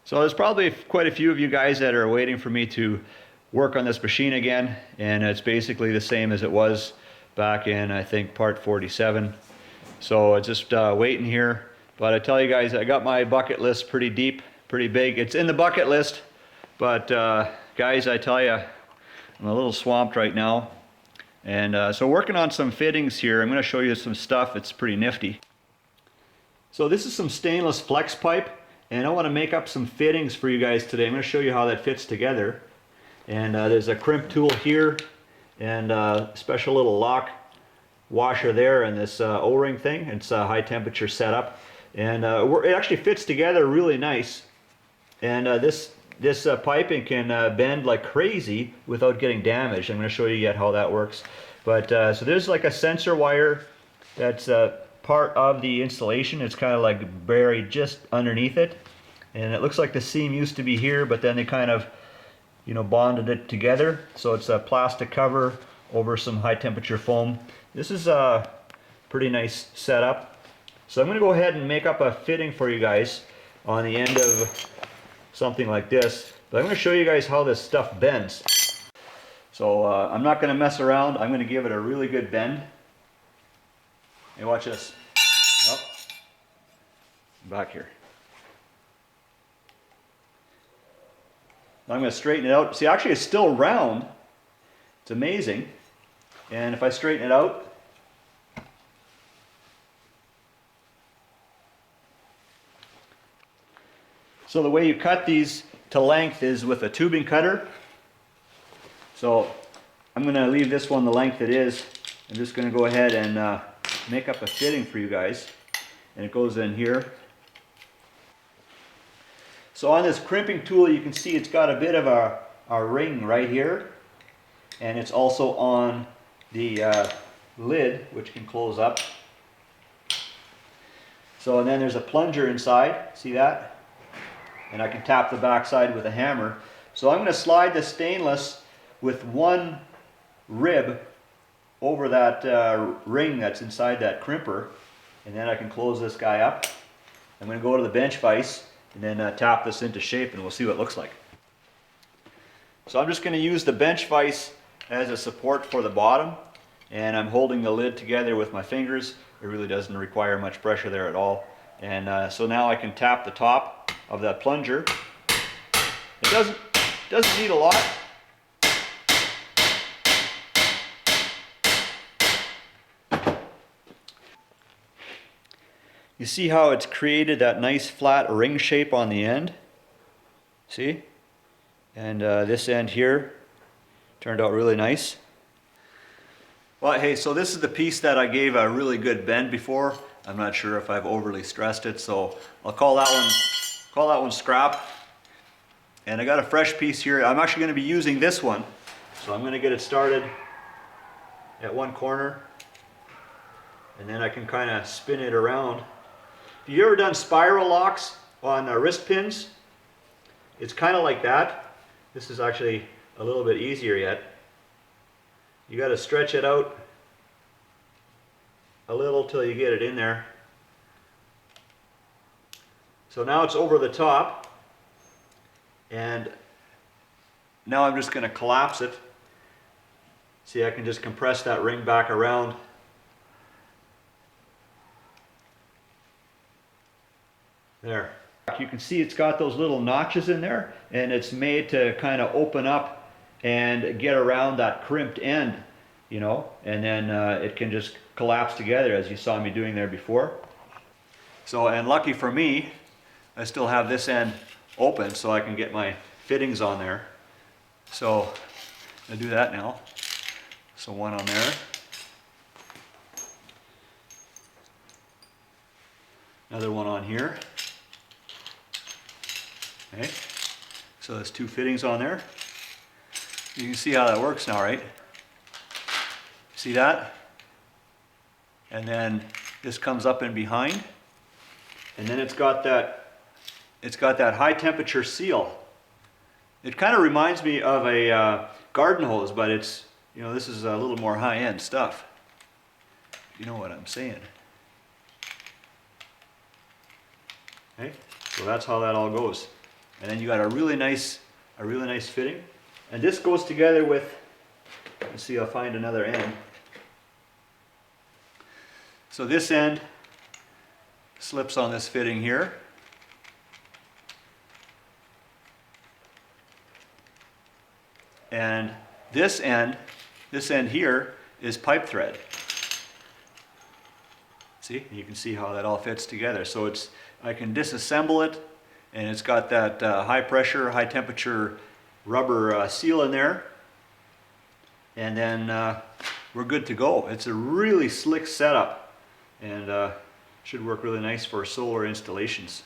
So there's probably quite a few of you guys that are waiting for me to work on this machine again, and it's basically the same as it was back in, I think, part 47. So it's just waiting here. But I tell you guys, I got my bucket list pretty deep, pretty big. It's in the bucket list, but guys, I tell you, I'm a little swamped right now. And so working on some fittings here. I'm going to show you some stuff. It's pretty nifty. So this is some stainless flex pipe, and I want to make up some fittings for you guys today. I'm going to show you how that fits together. And there's a crimp tool here, and a special little lock washer there, and this O-ring thing. It's a high temperature setup, and it actually fits together really nice. And this piping can bend like crazy without getting damaged. I'm going to show you yet how that works. But so there's like a sensor wire that's part of the installation. It's kind of like buried just underneath it, and it looks like the seam used to be here, but then they kind of, you know, bonded it together. So it's a plastic cover over some high temperature foam. This is a pretty nice setup. So I'm going to go ahead and make up a fitting for you guys on the end of something like this. But I'm going to show you guys how this stuff bends. So I'm not going to mess around. I'm going to give it a really good bend. Hey, watch this. Oh, back here. Now I'm going to straighten it out. See, actually it's still round. It's amazing. And if I straighten it out, so the way you cut these to length is with a tubing cutter. So I'm going to leave this one the length it is. I'm just going to go ahead and make up a fitting for you guys. And it goes in here. So on this crimping tool, you can see it's got a bit of a ring right here. And it's also on the lid, which can close up. So, and then there's a plunger inside. See that? And I can tap the backside with a hammer. So I'm going to slide the stainless with one rib over that ring that's inside that crimper, and then I can close this guy up. I'm going to go to the bench vise and then tap this into shape, and we'll see what it looks like. So I'm just going to use the bench vise as a support for the bottom, and I'm holding the lid together with my fingers. It really doesn't require much pressure there at all. And so now I can tap the top of that plunger. It doesn't need a lot. You see how it's created that nice flat ring shape on the end? See? And this end here turned out really nice. Well, hey, so this is the piece that I gave a really good bend before. I'm not sure if I've overly stressed it, so I'll call that one scrap. And I got a fresh piece here. I'm actually going to be using this one. So I'm going to get it started at one corner, and then I can kind of spin it around. Have you ever done spiral locks on wrist pins? It's kind of like that. This is actually a little bit easier yet. You got to stretch it out a little till you get it in there. So now it's over the top, and now I'm just going to collapse it. See, I can just compress that ring back around. There. You can see it's got those little notches in there, and it's made to kind of open up and get around that crimped end, you know, and then it can just collapse together as you saw me doing there before. So, and lucky for me, I still have this end open so I can get my fittings on there. So I'm going to do that now. So one on there. Another one on here. Okay, so there's two fittings on there. You can see how that works now, right? See that? And then this comes up in behind, and then it's got that high temperature seal. It kind of reminds me of a garden hose, but it's, you know, this is a little more high-end stuff. You know what I'm saying? Okay, so that's how that all goes. And then you got a really nice fitting. And this goes together with, let's see, I'll find another end. So this end slips on this fitting here. And this end here is pipe thread. See, you can see how that all fits together. So I can disassemble it, and it's got that high pressure, high temperature rubber seal in there. And then we're good to go. It's a really slick setup, and should work really nice for solar installations.